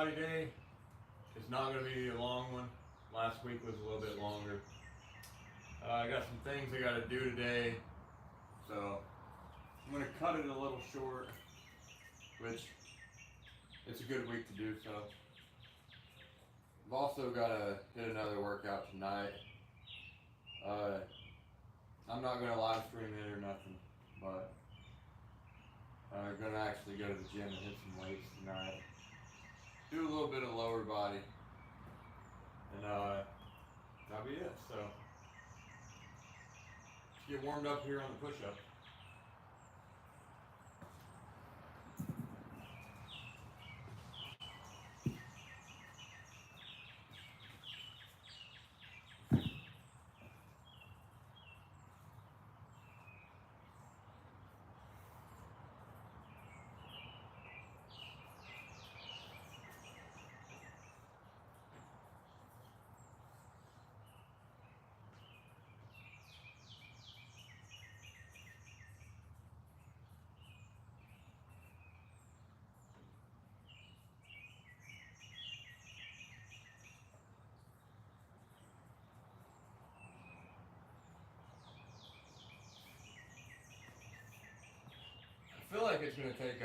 body day. It's not going to be a long one. Last week was a little bit longer. I got some things I got to do today, so I'm going to cut it a little short, which it's a good week to do so. I've also got to hit another workout tonight. I'm not going to live stream it or nothing, but I'm going to actually go to the gym and hit some weights tonight. Do a little bit of lower body, and that'll be it. So, let's get warmed up here on the push-up. I feel like it's going to take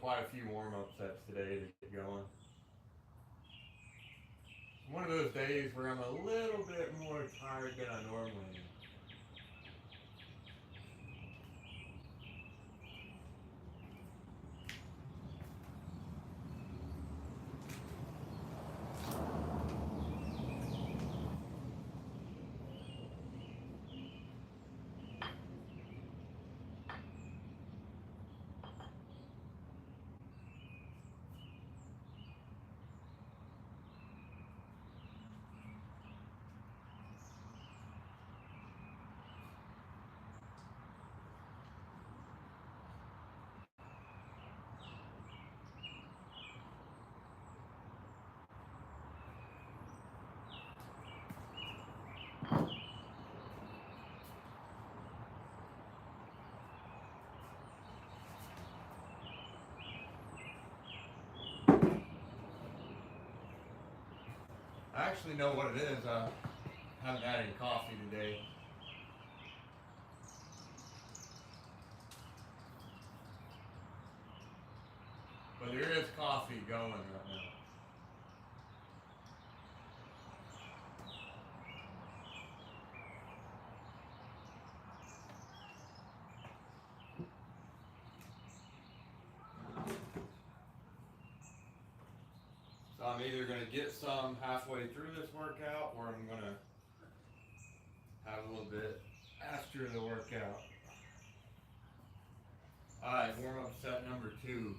quite a few warm-up sets today to get going. One of those days where I'm a little bit more tired than I normally am. I actually know what it is. I haven't had any coffee today. But there is coffee going right now. So I'm either going to get some halfway through this workout, or I'm going to have a little bit after the workout. Alright, warm up set number 2.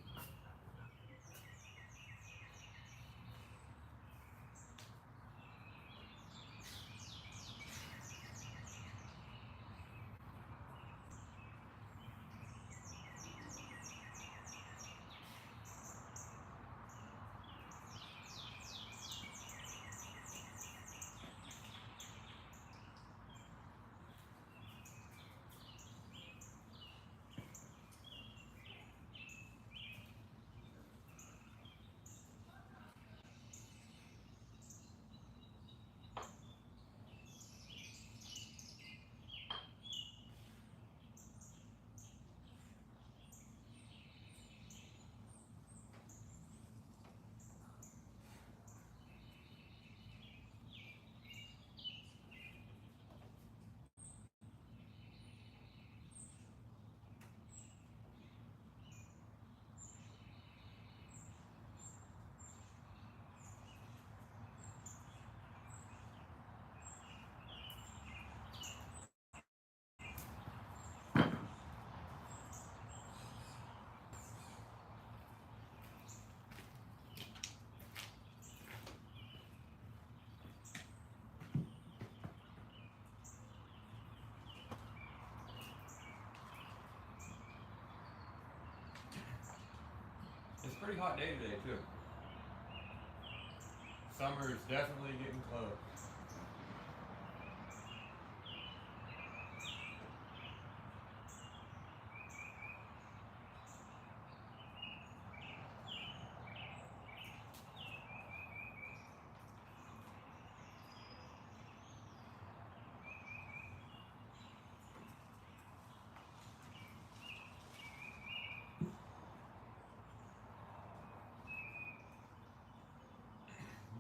It's a pretty hot day today too. Summer is definitely getting close.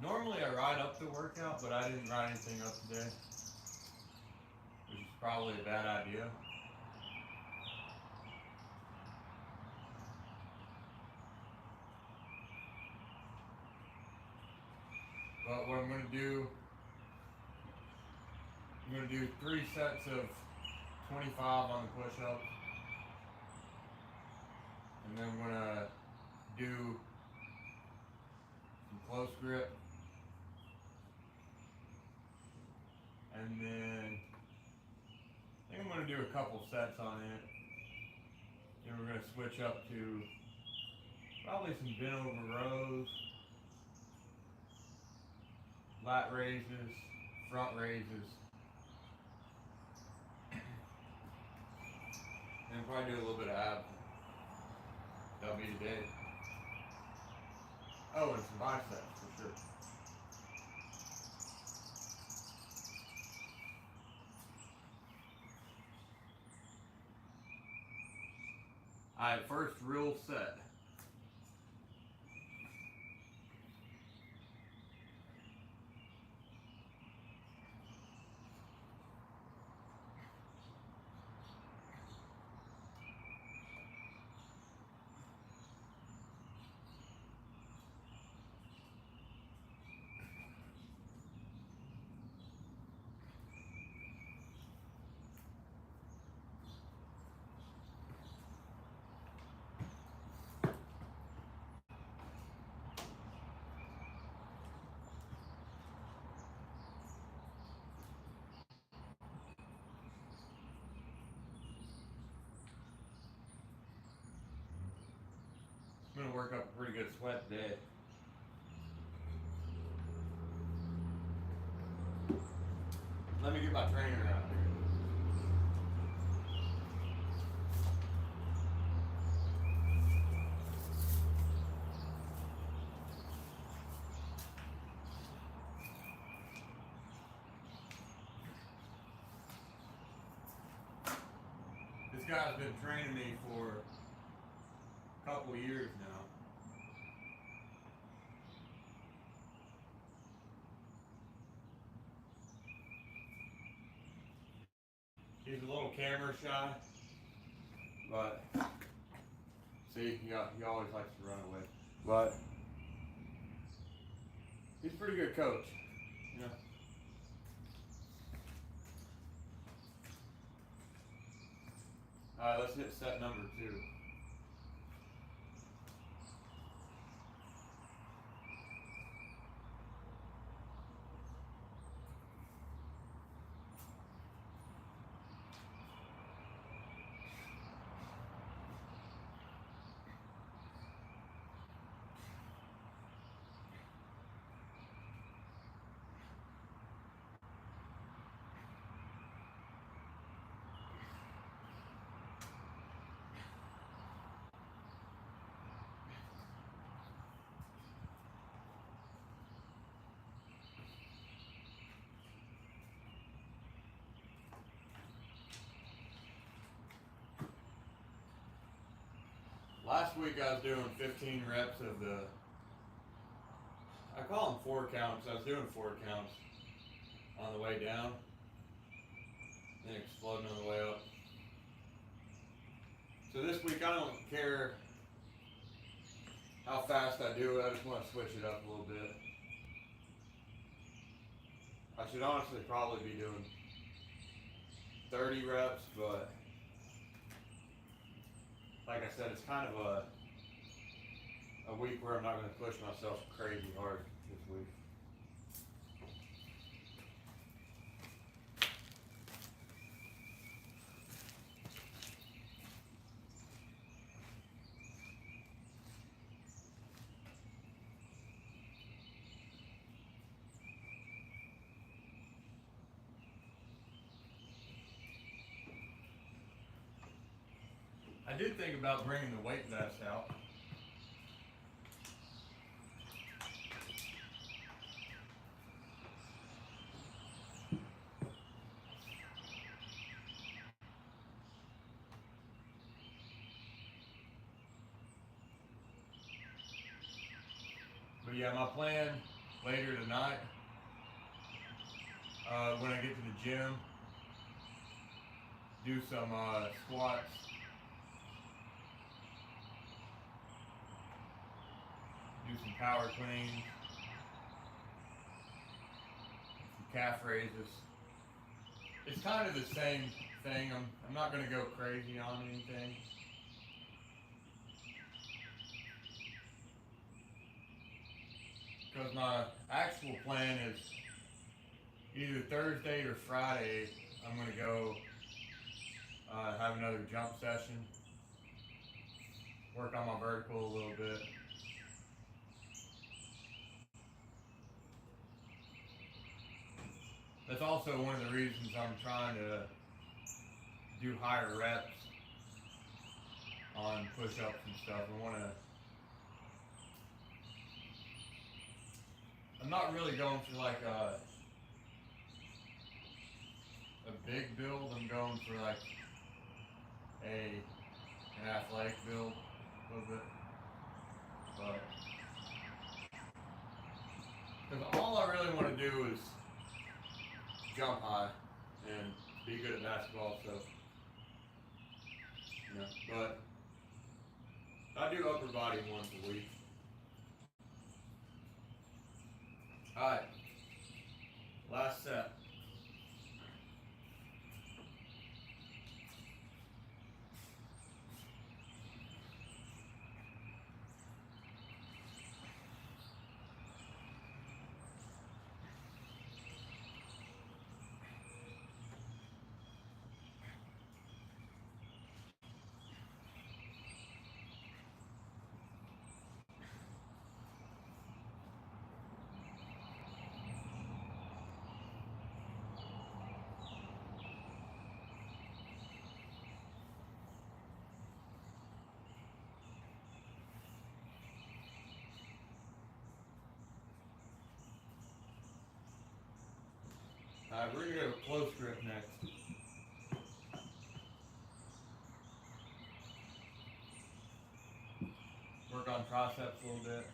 Normally I ride up the workout, but I didn't ride anything up today, which is probably a bad idea. But what I'm going to do 3 sets of 25 on the push-ups, and then I'm going to do some close grip, and then I think I'm going to do a couple sets on it. Then we're going to switch up to probably some bent over rows, lat raises, front raises, and probably do a little bit of abs. That'll be the day. Oh, and some biceps for sure. Alright, first real set. I'm going to work up a pretty good sweat today. Let me get my trainer out here. This guy's been training me for a couple years now. He's a little camera shy, but see, he always likes to run away. But he's a pretty good coach, you know. Alright, let's hit set number 2. Last week I was doing 15 reps of the, I call them 4 counts. I was doing 4 counts on the way down, then exploding on the way up. So this week I don't care how fast I do it, I just want to switch it up a little bit. I should honestly probably be doing 30 reps, but like I said, it's kind of a week where I'm not going to push myself crazy hard this week. I did think about bringing the weight vest out. But yeah, my plan later tonight, when I get to the gym, do some squats. Do some power cleans, some calf raises. It's kind of the same thing. I'm not going to go crazy on anything. Because my actual plan is either Thursday or Friday, I'm going to go have another jump session, work on my vertical a little bit. That's also one of the reasons I'm trying to do higher reps on push-ups and stuff. I'm not really going for like a big build. I'm going for like an athletic build a little bit. But because all I really want to do is jump high and be good at basketball, so you know, but I do upper body once a week. Alright, last set. Alright, we're going to go close grip next. Work on triceps a little bit.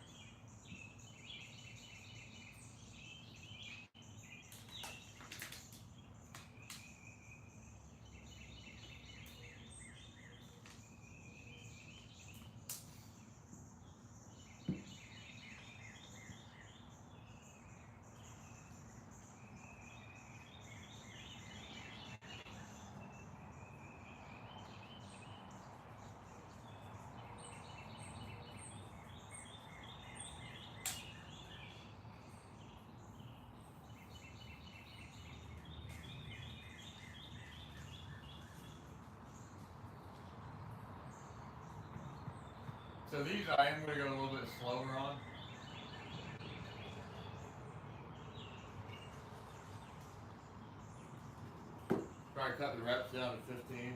So these I am going to go a little bit slower on. Probably cut the reps down to 15.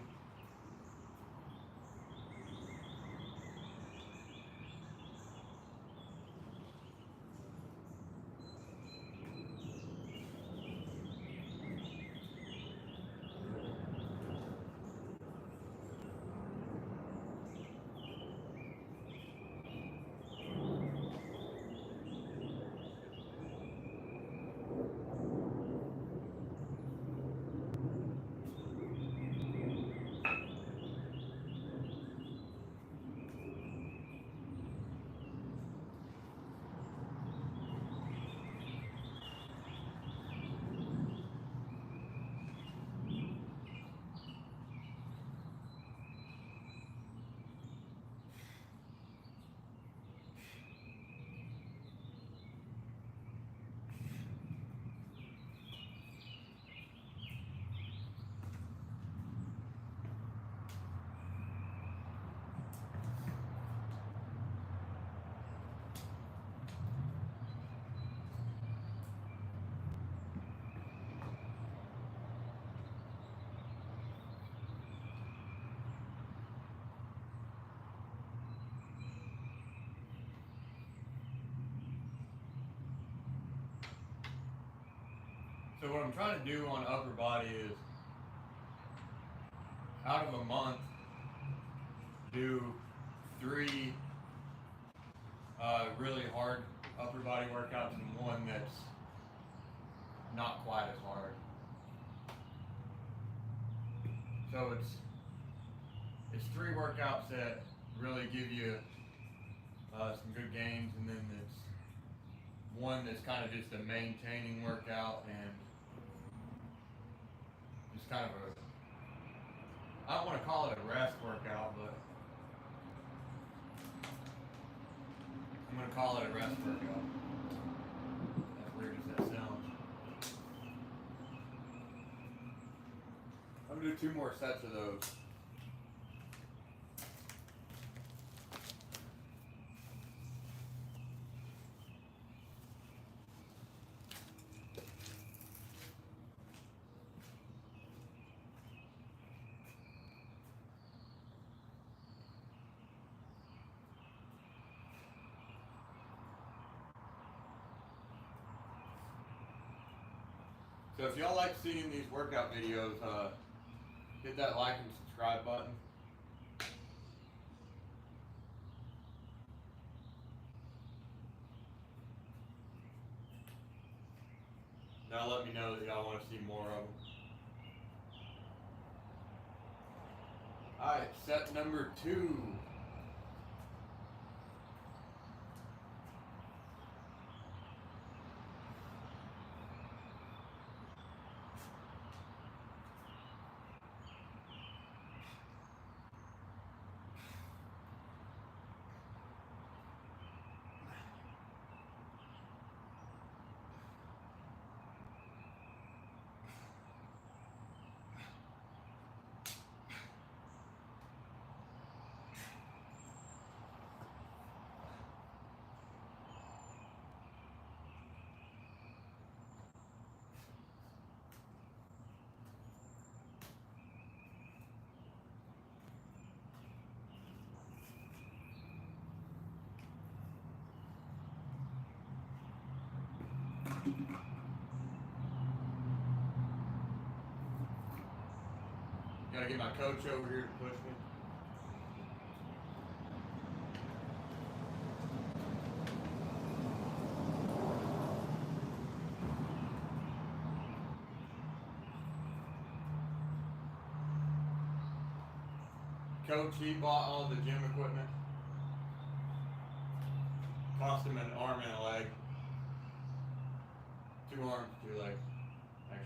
So what I'm trying to do on upper body is, out of a month, do 3 really hard upper body workouts and one that's not quite as hard. So it's 3 workouts that really give you some good gains, and then it's one that's kind of just a maintaining workout and just kind of I don't want to call it a rest workout, but I'm going to call it a rest workout. As weird as that sounds. I'm going to do 2 more sets of those. So if y'all like seeing these workout videos, hit that like and subscribe button. Now let me know that y'all want to see more of them. Alright, set number 2. Gotta get my coach over here to push me. Coach, he bought all the gym equipment. Cost him an arm and a leg. 2 arms, 2 legs, actually.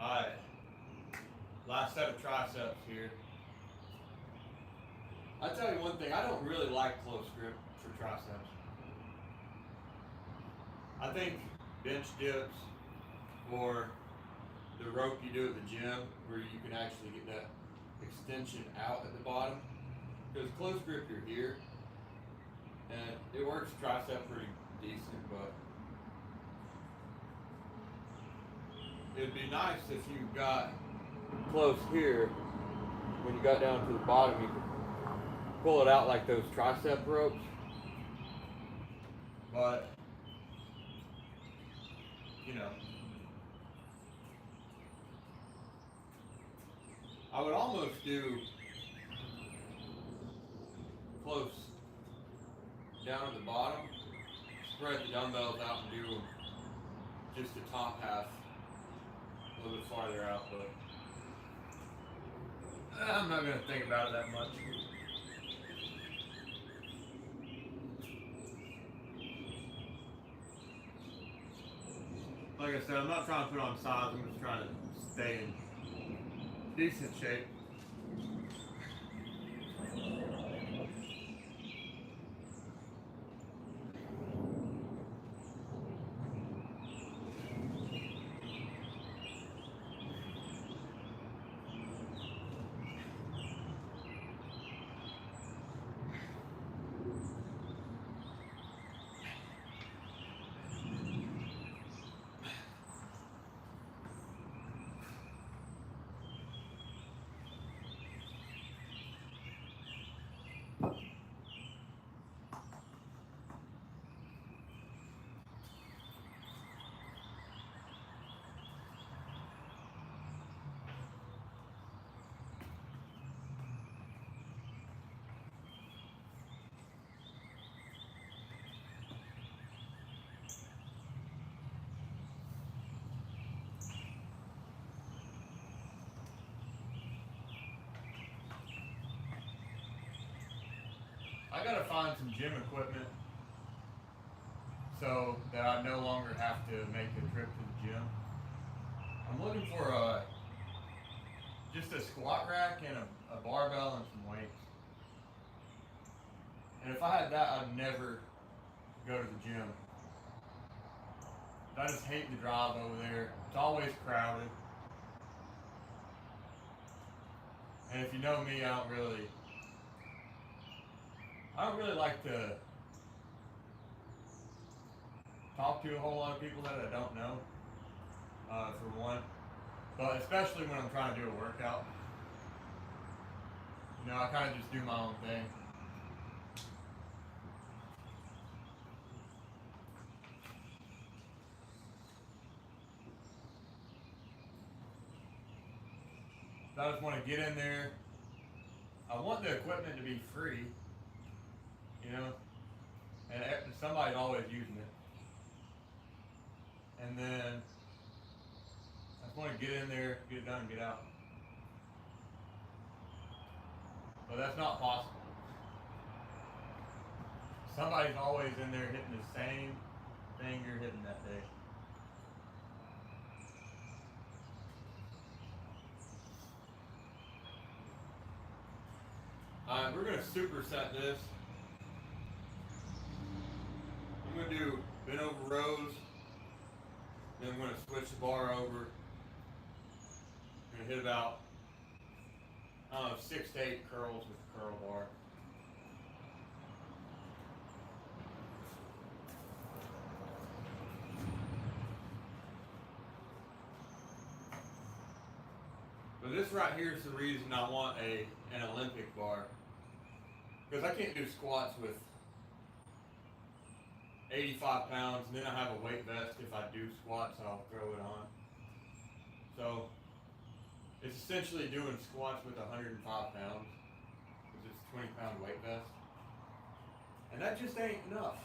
Alright, last set of triceps here. I tell you one thing, I don't really like close grip for triceps. I think bench dips or the rope you do at the gym where you can actually get that extension out at the bottom. Because close grip you're here and it works tricep pretty decent, but it'd be nice if you got close here. When you got down to the bottom, you could pull it out like those tricep ropes. But, you know, I would almost do close down at the bottom, spread the dumbbells out and do just the top half a little bit farther out, but I'm not going to think about it that much. Like I said, I'm not trying to put on size, I'm just trying to stay in decent shape. I gotta find some gym equipment so that I no longer have to make a trip to the gym. I'm looking for just a squat rack and a barbell and some weights. And if I had that, I'd never go to the gym. I just hate the drive over there. It's always crowded. And if you know me, I don't really like to talk to a whole lot of people that I don't know, for one. But especially when I'm trying to do a workout. You know, I kind of just do my own thing. So I just want to get in there. I want the equipment to be free, you know, and somebody's always using it. And then I just want to get in there, get it done, and get out. But that's not possible. Somebody's always in there hitting the same thing you're hitting that day. Alright, we're going to superset this. I'm going to do bent over rows. Then I'm going to switch the bar over. I'm going to hit about, 6 to 8 curls with the curl bar. But this right here is the reason I want an Olympic bar. Because I can't do squats with 85 pounds, and then I have a weight vest. If I do squats, I'll throw it on. So it's essentially doing squats with 105 pounds, because it's a 20-pound weight vest. And that just ain't enough.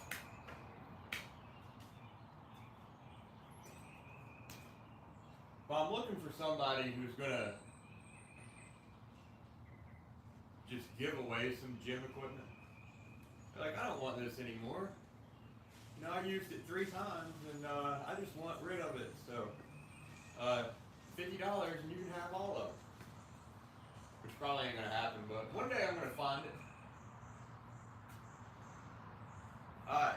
But I'm looking for somebody who's gonna just give away some gym equipment. Like, I don't want this anymore. You know, I used it 3 times and I just want rid of it. So, $50 and you can have all of it. Which probably ain't gonna happen, but one day I'm gonna find it. Alright.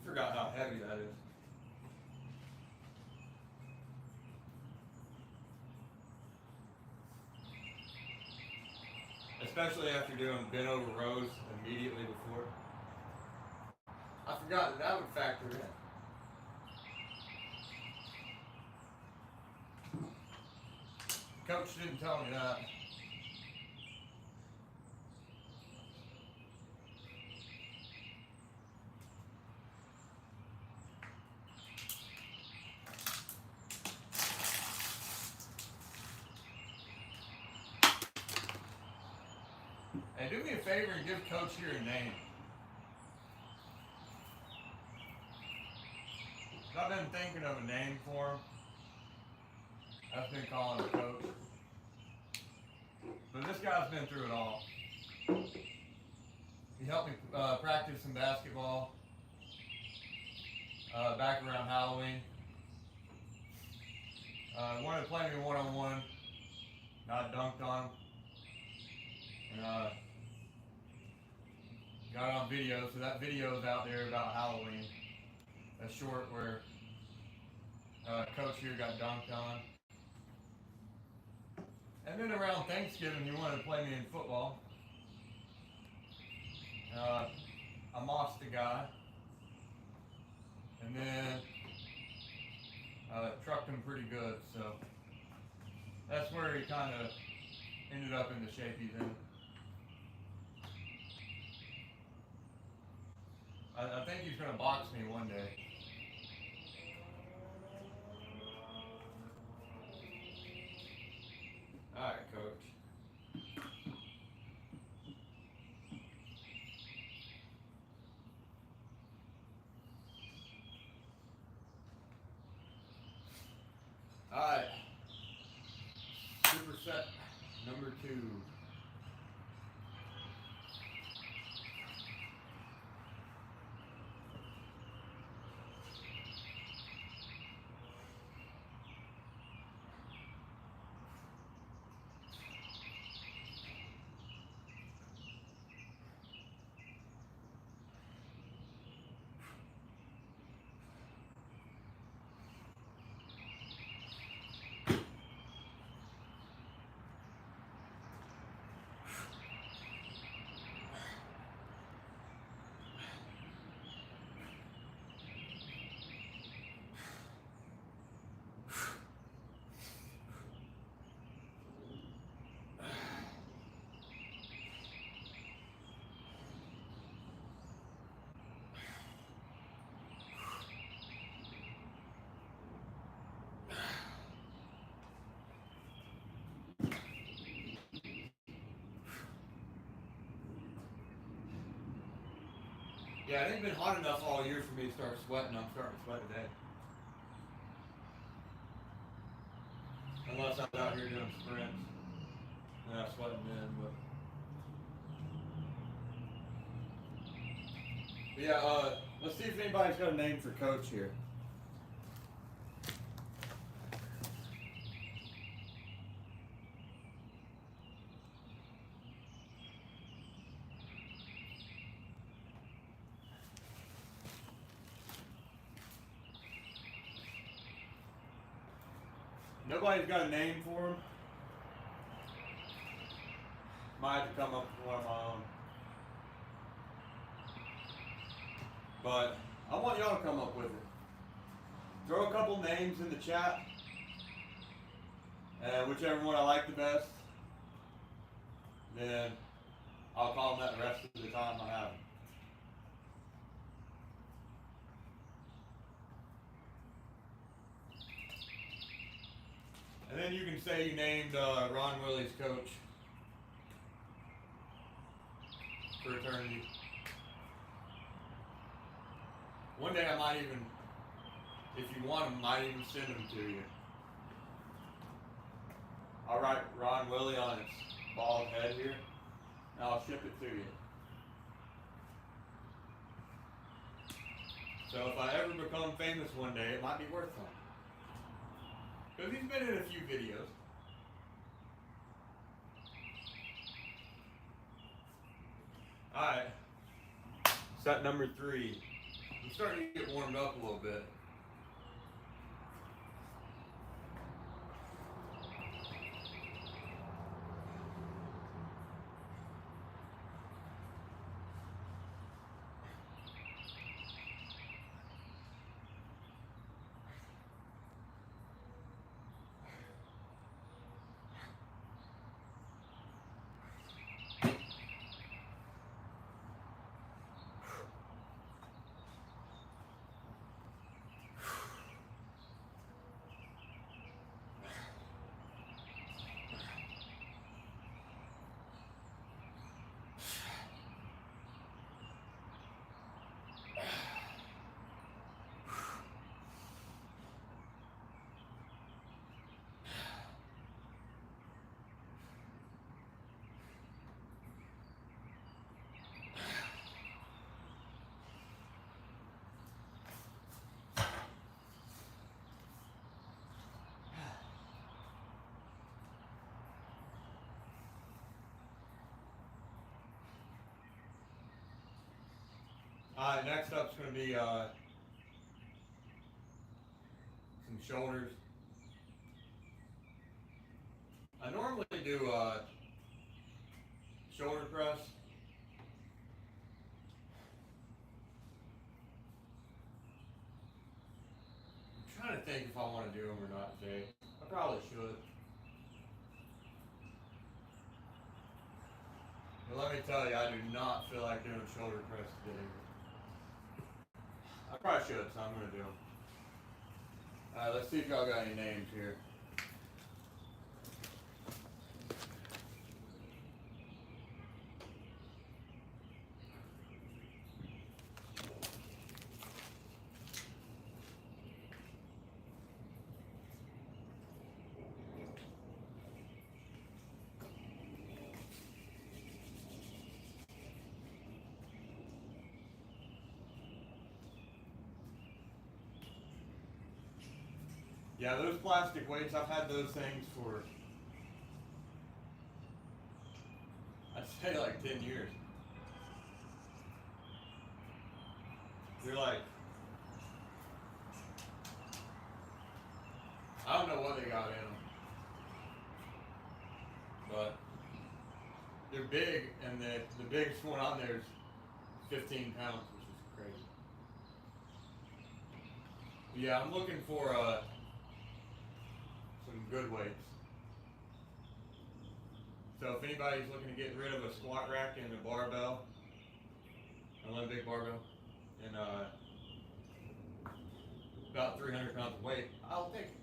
Forgot how heavy that is. Especially after doing bent over rows immediately before. I forgot that would factor in. Coach didn't tell me that. Hey, do me a favor and give Coach here a name. I've been thinking of a name for him. I've been calling him Coach. But this guy's been through it all. He helped me practice some basketball back around Halloween. Wanted to play me one-on-one. I dunked on him. And got it on video, so that video is out there about Halloween. A short where Coach here got dunked on. And then around Thanksgiving, he wanted to play me in football. I mossed the guy. And then trucked him pretty good. So that's where he kind of ended up in the shape he's in. I think he's going to box me one day. All right, Coach. All right. Superset number 2. Yeah, it ain't been hot enough all year for me to start sweating. I'm starting to sweat today. Unless I'm out here doing sprints. Then I'm sweating then, but yeah, let's see if anybody's got a name for Coach here. Nobody's got a name for him. Might have to come up with one of my own. But I want y'all to come up with it. Throw a couple names in the chat. And whichever one I like the best, then I'll call them that the rest of the time I have them. And then you can say you named Ron Willie's coach for eternity. One day I might even, if you want them, might even send them to you. I'll write Ron Willie on its bald head here, and I'll ship it to you. So if I ever become famous one day, it might be worth something. Because he's been in a few videos. Alright. Set number 3. I'm starting to get warmed up a little bit. Alright, next up's going to be some some shoulders. I normally do shoulder press. I'm trying to think if I want to do them or not today. I probably should. But let me tell you, I do not feel like doing shoulder press today. I probably should, so I'm going to do them. Alright, let's see if y'all got any names here. Yeah, those plastic weights, I've had those things for, I'd say like 10 years. They're like, I don't know what they got in them, but they're big, and the biggest one on there is 15 pounds, which is crazy. But yeah, I'm looking for some good weights. So if anybody's looking to get rid of a squat rack and a barbell, an Olympic barbell, and about 300 pounds of weight, I'll take it.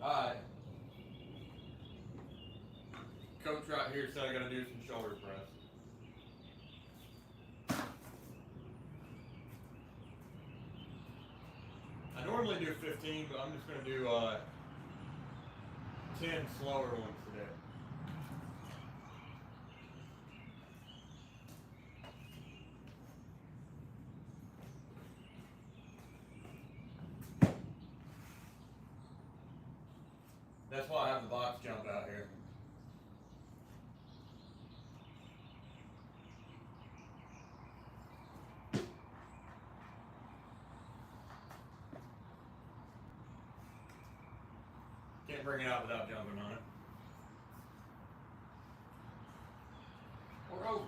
Alright. Coach right here said I gotta do some shoulder press. I normally do 15, but I'm just gonna do 10 slower ones today. That's why I have the box jump out here. Can't bring it out without jumping on it. Or over it.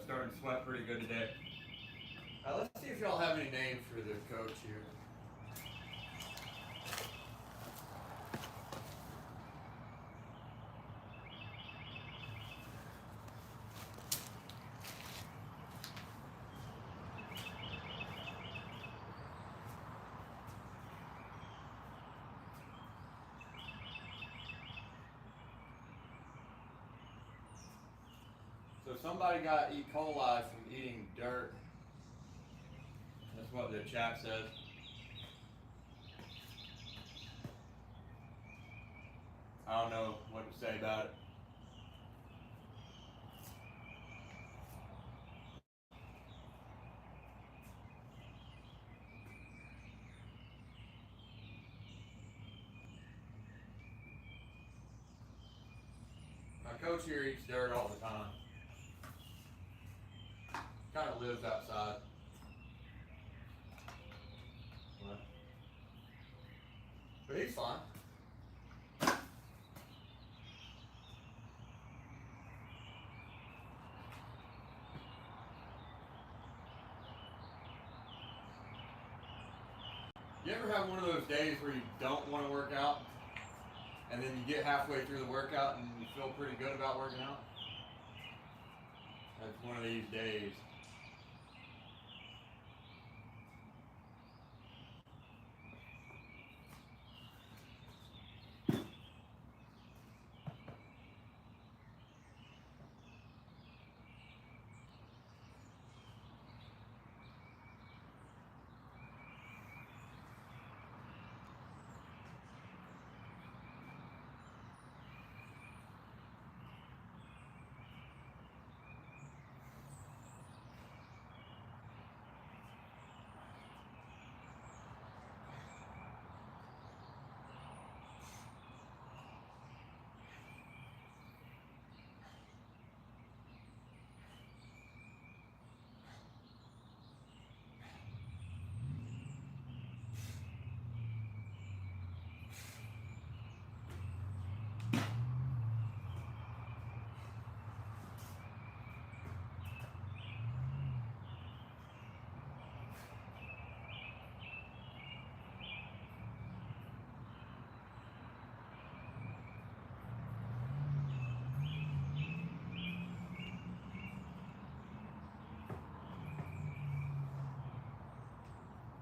Starting to sweat pretty good today. Let's see if y'all have any names for the coach here. So somebody got E. coli from eating dirt. That's what the chat says. I don't know what to say about it. My coach here eats dirt all the time. Kind of lives outside. What? But he's fine. You ever have one of those days where you don't want to work out, and then you get halfway through the workout and you feel pretty good about working out? That's one of these days.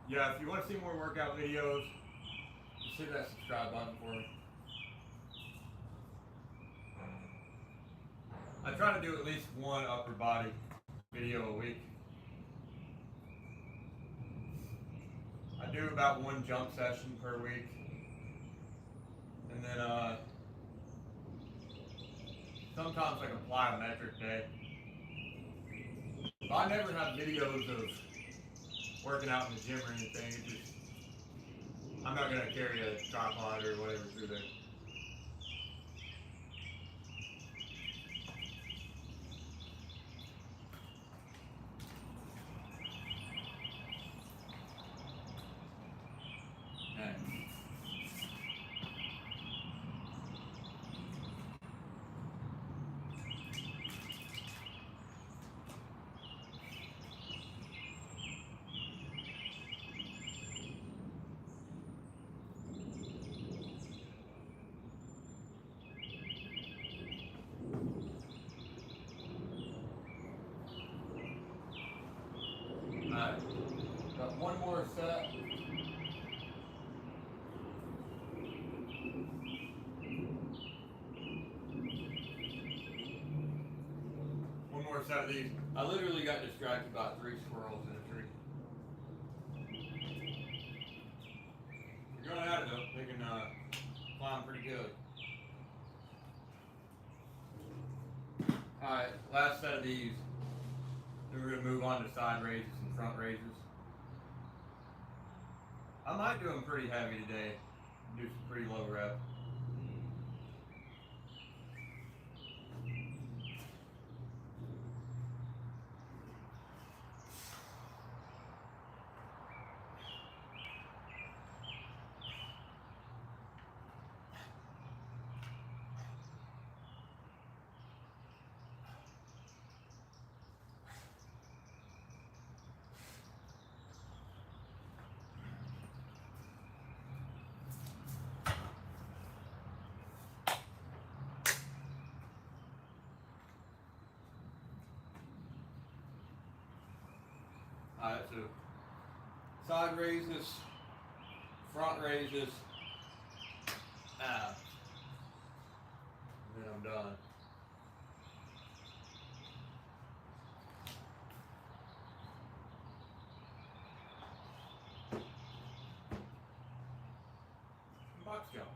Yeah, if you want to see more workout videos, just hit that subscribe button for me. I try to do at least one upper body video a week. I do about one jump session per week. And then sometimes like a plyometric day. But I never have videos of working out in the gym or anything. It just, I'm not going to carry a tripod or whatever through there. Alright, got one more set. One more set of these. I literally got distracted by 3 squirrels in a tree. You're going at it though. They can climb pretty good. Alright, last set of these. Then we're going to move on to side raises and front raises. I might do them pretty heavy today. Do some pretty low rep. Alright, so side raises, front raises, and then I'm done. Box jump.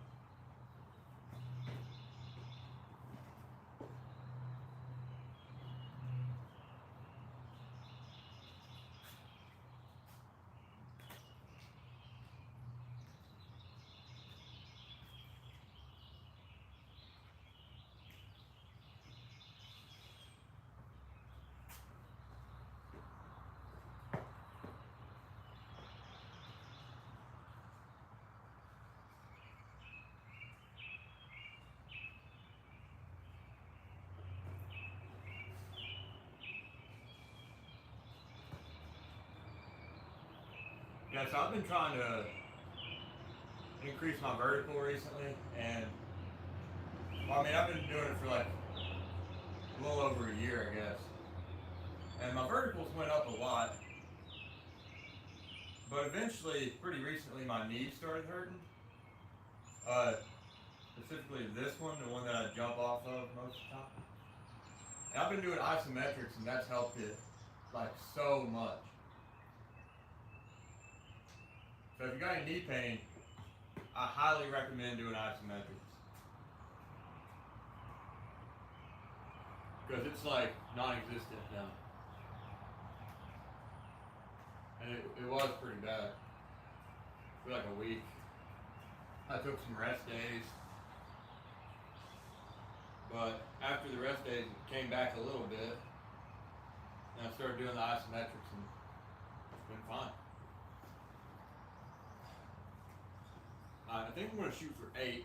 Yeah, so I've been trying to increase my vertical recently, and well, I mean, I've been doing it for like a little over a year, I guess. And my verticals went up a lot, but eventually, pretty recently, my knees started hurting. Uh, Specifically this one, the one that I jump off of most of the time. And I've been doing isometrics, and that's helped it like so much. So if you got any knee pain, I highly recommend doing isometrics. Because it's like non-existent now. And it was pretty bad for like a week. I took some rest days. But after the rest days, it came back a little bit. And I started doing the isometrics, and it's been fine. I think I'm going to shoot for 8.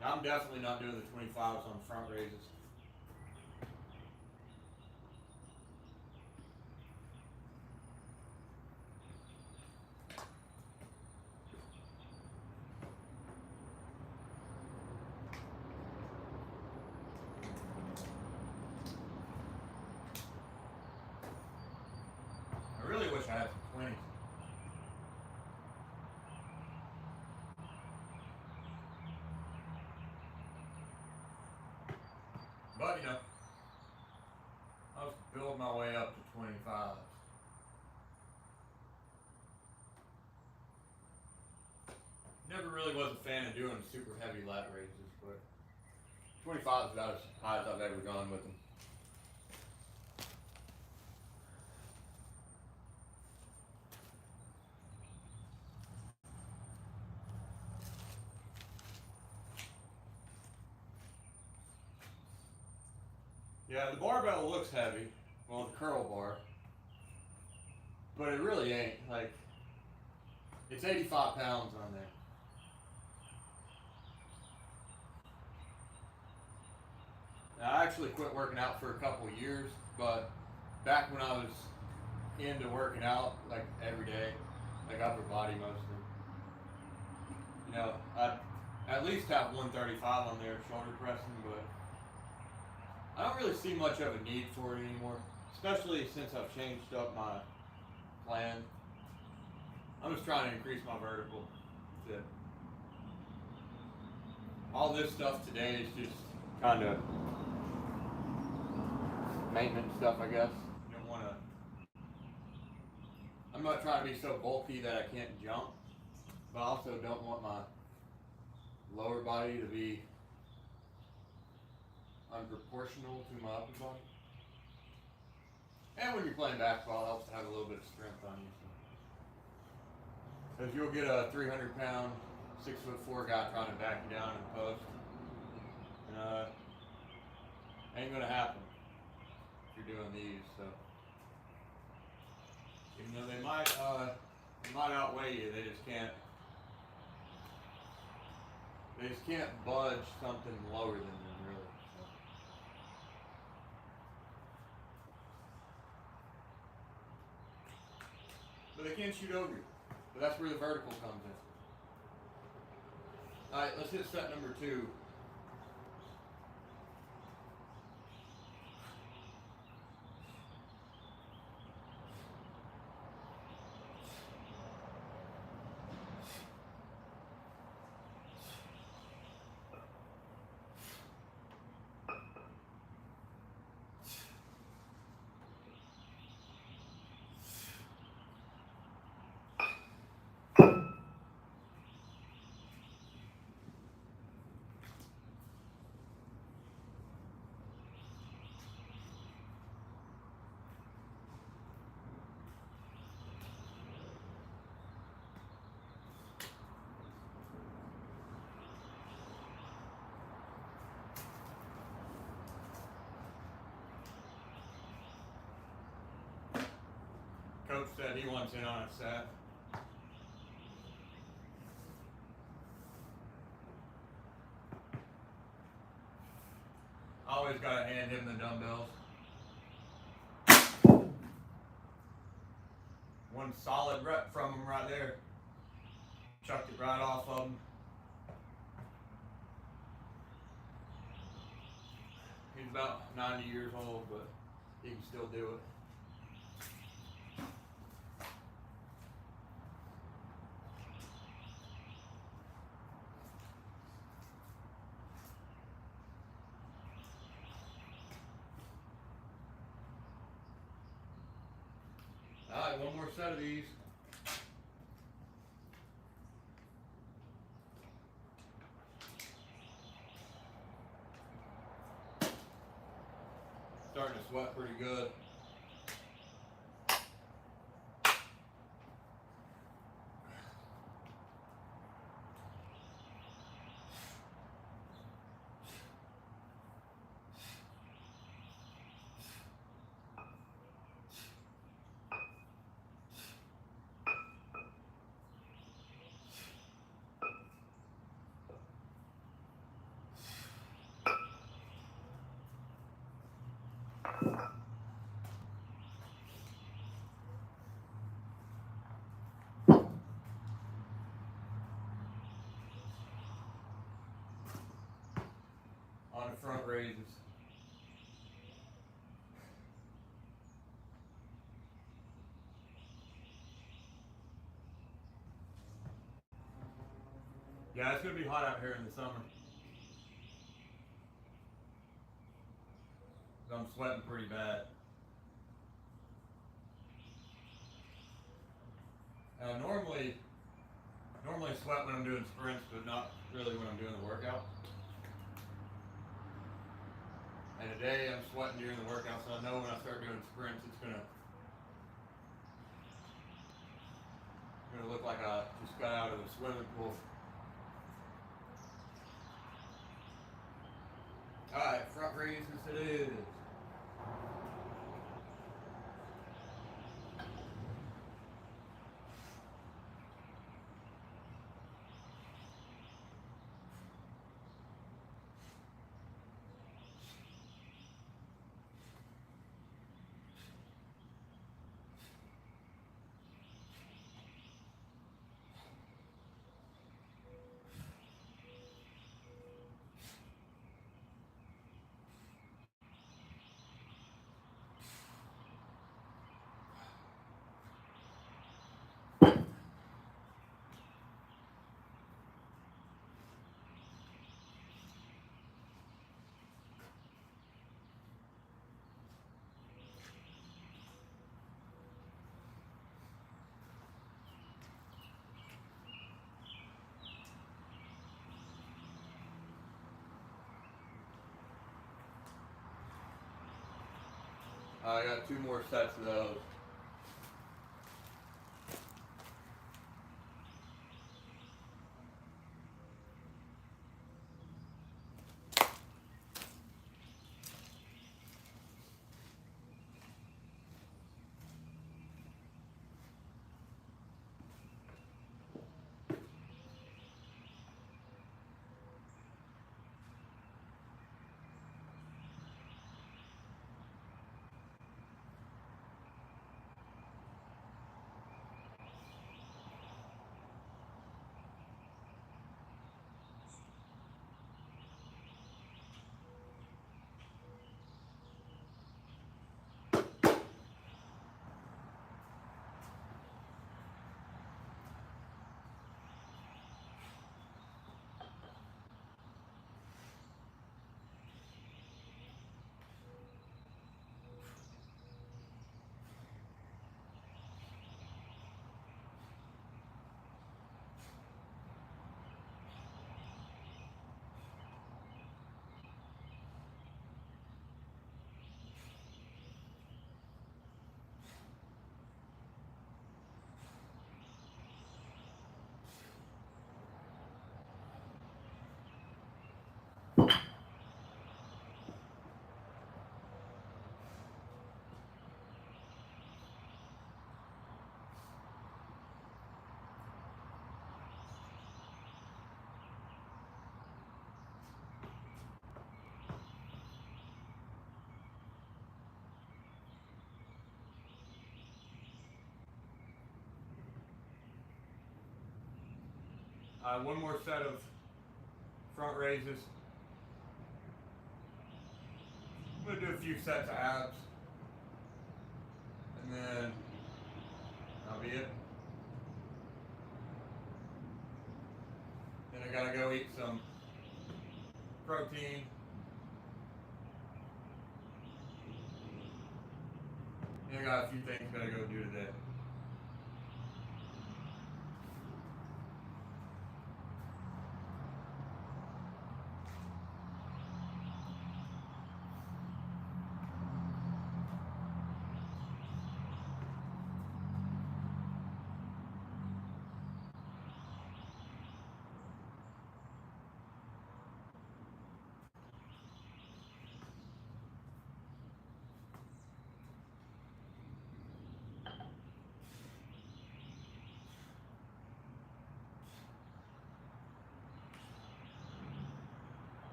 Now, I'm definitely not doing the 25s on front raises. I really wish I had some 20s. But, you know, I was building my way up to 25s. Never really was a fan of doing super heavy lat raises, but 25 is about as high as I've ever gone with them. Yeah, the barbell looks heavy, well, the curl bar, but it really ain't. Like, it's 85 pounds on there. Now, I actually quit working out for a couple of years, but back when I was into working out, like every day, like upper body mostly, you know, I'd at least have 135 on there shoulder pressing, but I don't really see much of a need for it anymore, especially since I've changed up my plan. I'm just trying to increase my vertical. That's it. All this stuff today is just kind of maintenance stuff, I guess. You don't want to. I'm not trying to be so bulky that I can't jump, but I also don't want my lower body to be unproportional to my upper body. And when you're playing basketball, it helps to have a little bit of strength on you. Because you'll get a 300-pound, 6'4" guy trying to back you down in the post, and ain't gonna happen if you're doing these. So even though they might outweigh you, they just can't. They just can't budge something lower than them, really. So. But they can't shoot over you. But that's where the vertical comes in. All right, let's hit set number 2. coach said he wants in on a set. Always gotta hand him the dumbbells. One solid rep from him right there. Chucked it right off of him. He's about 90 years old, but he can still do it. Alright, one more set of these. Starting to sweat pretty good. On the front raises. Yeah, it's gonna be hot out here in the summer. I'm sweating pretty bad. Normally sweat when I'm doing sprints, but not really when I'm doing the workout. And today I'm sweating during the workout, so I know when I start doing sprints, it's gonna look like I just got out of the swimming pool. Alright, front raises it is. I got 2 more sets of those. One more set of front raises. I'm going to do a few sets of abs. And then that'll be it. Then I gotta go eat some protein. And I got a few things gotta go do today.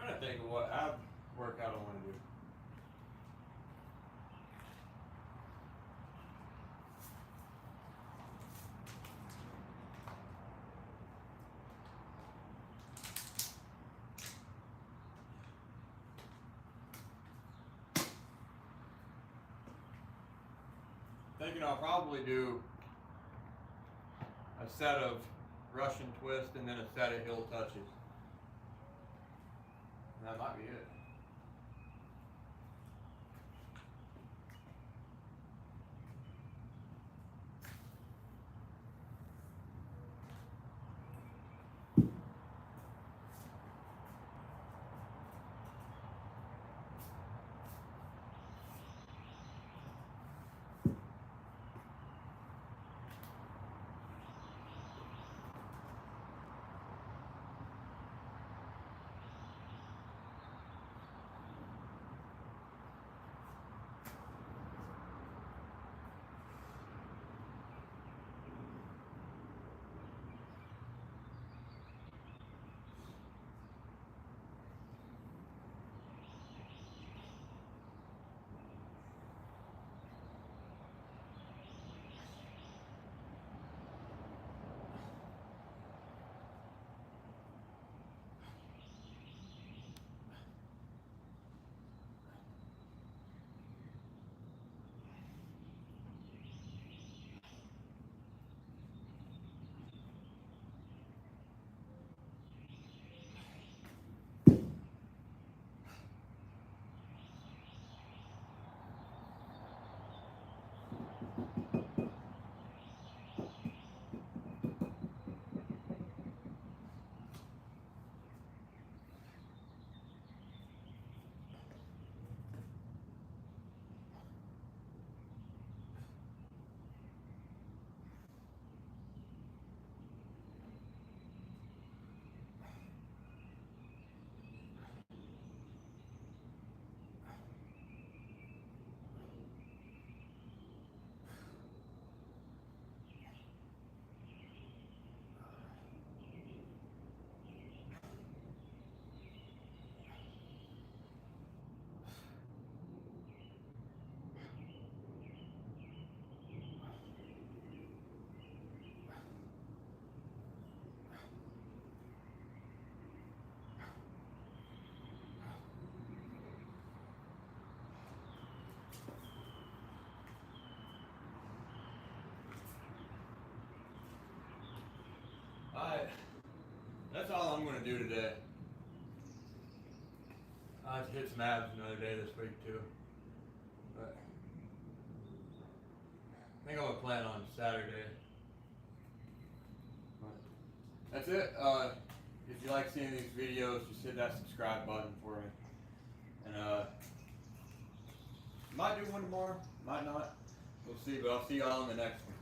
I'm trying to think of what ab workout I want to do. Thinking I'll probably do a set of Russian twist and then a set of heel touches. And that might be it. that's all I'm gonna do today. I have to hit some abs another day this week too. But I think I'm gonna plan on Saturday. But that's it. If you like seeing these videos, just hit that subscribe button for me. And might do one tomorrow, might not. We'll see, but I'll see y'all in the next one.